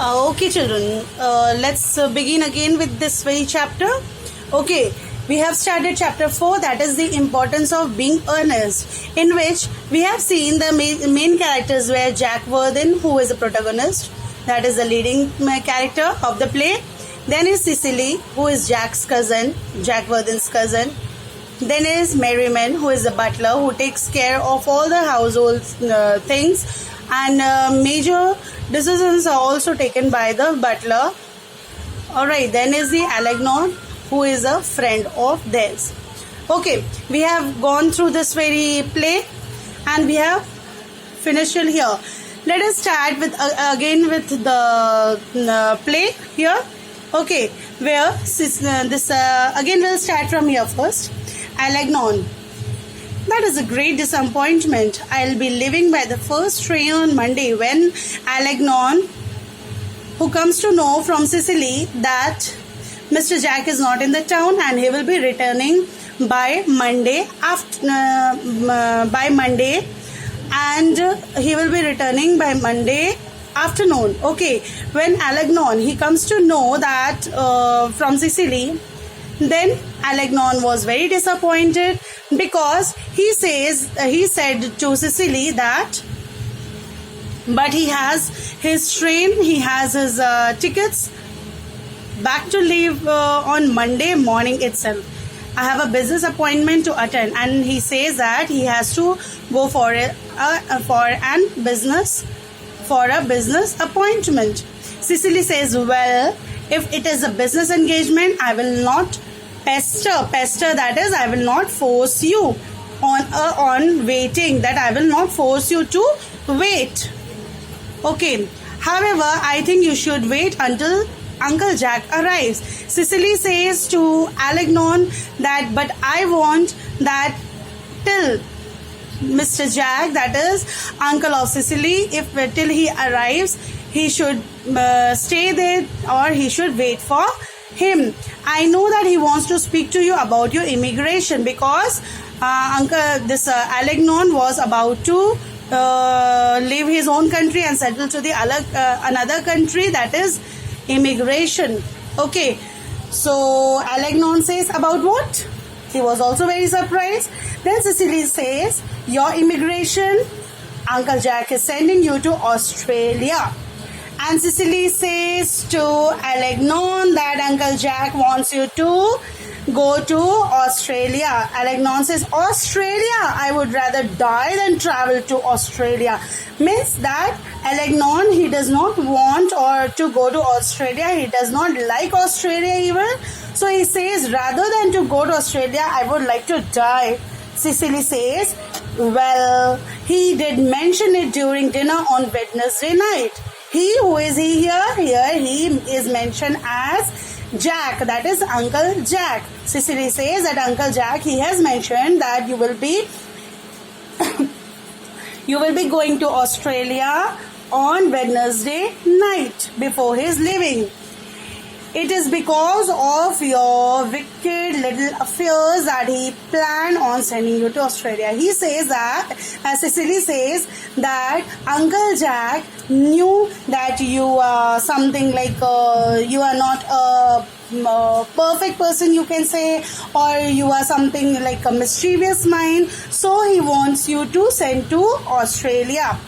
Okay, children, let's begin again with this very chapter. Okay, we have started chapter 4, that is the importance of being earnest, in which we have seen the main characters were Jack Worthing, who is the protagonist, that is the leading character of the play. Then is Cecily, who is Jack's cousin, Jack Worthing's cousin. Then is Merriman, who is the butler, who takes care of all the household things, and major decisions are also taken by the butler. Alright, then is the Algernon, who is a friend of theirs. Okay, we have gone through this very play and we have finished till here. Let us start with again with the play here. Okay, where this again we'll start from here first. Algernon. That is a great disappointment. I'll be leaving by the first train on Monday when Algernon, who comes to know from Cecily that Mr. Jack is not in the town and he will be returning by Monday afternoon. Okay, when Algernon he comes to know that from Cecily, then Algernon was very disappointed because he said to Cecily that but he has his train, he has his tickets back to leave on Monday morning itself. I have a business appointment to attend, and he says that he has to go for a business appointment. Cecily says, well, if it is a business engagement, I will not pester, that is, I will not force you on waiting, that I will not force you to wait. Okay, however, I think you should wait until Uncle Jack arrives. Cecily says to Algernon that but I want that till Mr. Jack, that is uncle of Cecily, if till he arrives, he should stay there or he should wait for him. I know that he wants to speak to you about your immigration because Algernon was about to leave his own country and settle to the another country, that is immigration. Okay, so Algernon says about what? He was also very surprised. Then Cecily says, your immigration, Uncle Jack is sending you to Australia. And Cecily says to Algernon that Uncle Jack wants you to go to Australia. Algernon says, Australia? I would rather die than travel to Australia. Means that Algernon, he does not want or to go to Australia. He does not like Australia even. So he says, rather than to go to Australia, I would like to die. Cecily says, well, he did mention it during dinner on Wednesday night. He, who is he here? Here he is mentioned as Jack, that is Uncle Jack. Cecily says that Uncle Jack, he has mentioned that you will be going to Australia on Wednesday night before his leaving. It is because of your wicked little affairs that he planned on sending you to Australia. He says that, Cecily says that Uncle Jack knew that you are something like you are not a perfect person, you can say, or you are something like a mischievous mind. So he wants you to send to Australia.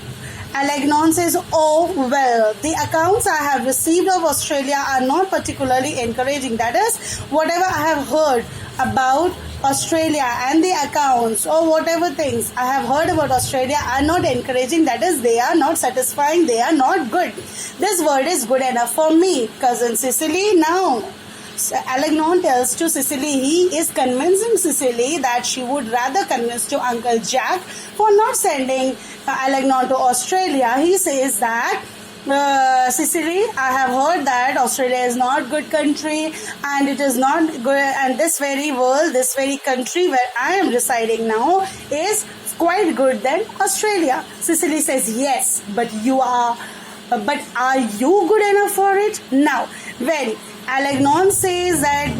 Algernon says, oh, well, the accounts I have received of Australia are not particularly encouraging. That is, whatever I have heard about Australia and the accounts or whatever things I have heard about Australia are not encouraging. That is, they are not satisfying. They are not good. This word is good enough for me, cousin Cecily. Now, Algernon tells to Cecily, he is convincing Cecily that she would rather convince to Uncle Jack for not sending Algernon to Australia. He says that Cecily, I have heard that Australia is not good country and it is not good, and this very world, this very country where I am residing now is quite good than Australia. Cecily says, yes, but are you good enough for it? Now, when Algernon says that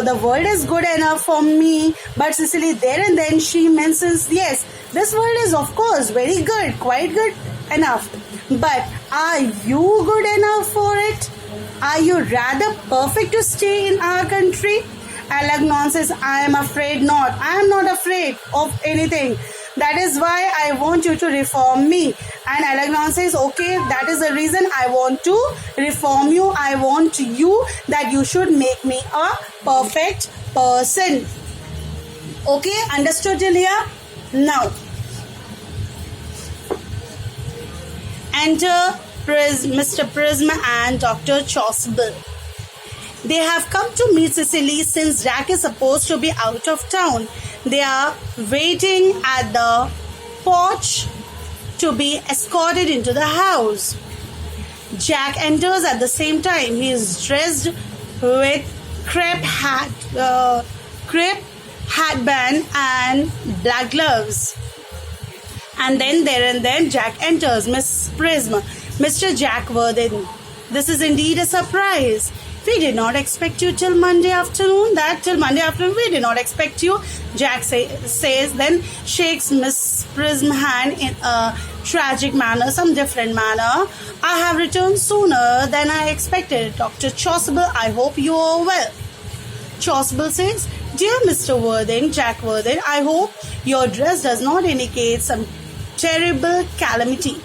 the word is good enough for me, but Cecily there and then she mentions, yes, this word is of course very good, quite good enough. But are you good enough for Are you rather perfect to stay in our country? Alagnon says, I am afraid not. I am not afraid of anything. That is why I want you to reform me. And Alagnon says, okay, that is the reason I want to reform you. I want you that you should make me a perfect person. Okay, understood till here? Now, enter Mr. Prism and Dr. Chasuble. They have come to meet Cecily since Jack is supposed to be out of town. They are waiting at the porch to be escorted into the house. Jack enters at the same time. He is dressed with crepe hatband and black gloves. And then Jack enters. Miss Prism, Mr. Jack Worthing. This is indeed a surprise. We did not expect you till Monday afternoon. We did not expect you. Jack says, then shakes Miss Prism's hand in a tragic manner, some different manner. I have returned sooner than I expected. Dr. Chasuble, I hope you are well. Chasuble says, dear Mr. Worthing, Jack Worthing, I hope your dress does not indicate some terrible calamity.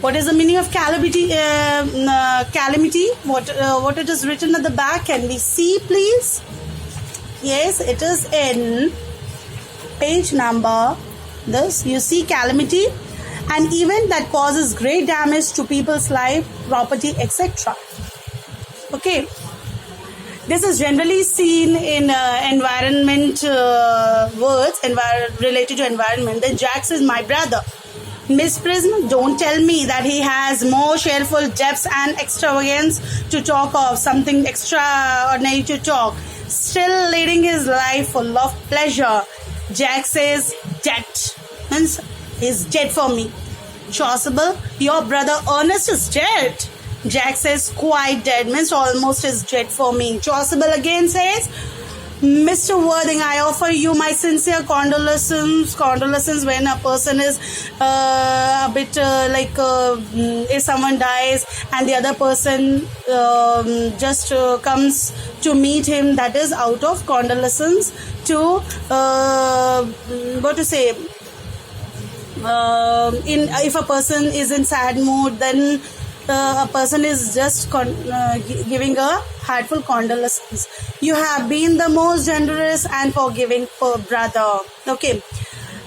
What is the meaning of calamity? What it is written at the back? Can we see, please? Yes, it is in page number this. You see calamity, an event that causes great damage to people's life, property, etc. Okay. This is generally seen in environment words related to environment. Then Jack says, my brother. Miss Prism, don't tell me that he has more shareful depths and extravagance to talk of, something extraordinary to talk, still leading his life full of pleasure. Jack says, dead. Means he's dead for me. Chasuble, your brother Ernest is dead. Jack says, quite dead. Means almost is dead for me. Chasuble again says, Mr. Worthing, I offer you my sincere condolences. Condolences when a person is a bit if someone dies and the other person just comes to meet him, that is out of condolences to if a person is in sad mood, then a person is just giving a heartful condolences. You have been the most generous and forgiving brother. Okay.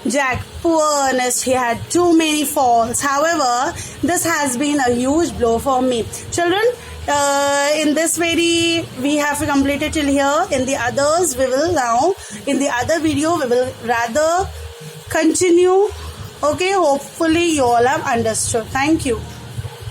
Jack, poor Ernest, he had too many faults. However, this has been a huge blow for me. Children, in this we have completed till here. In the others, in the other video, we will rather continue. Okay, hopefully you all have understood. Thank you.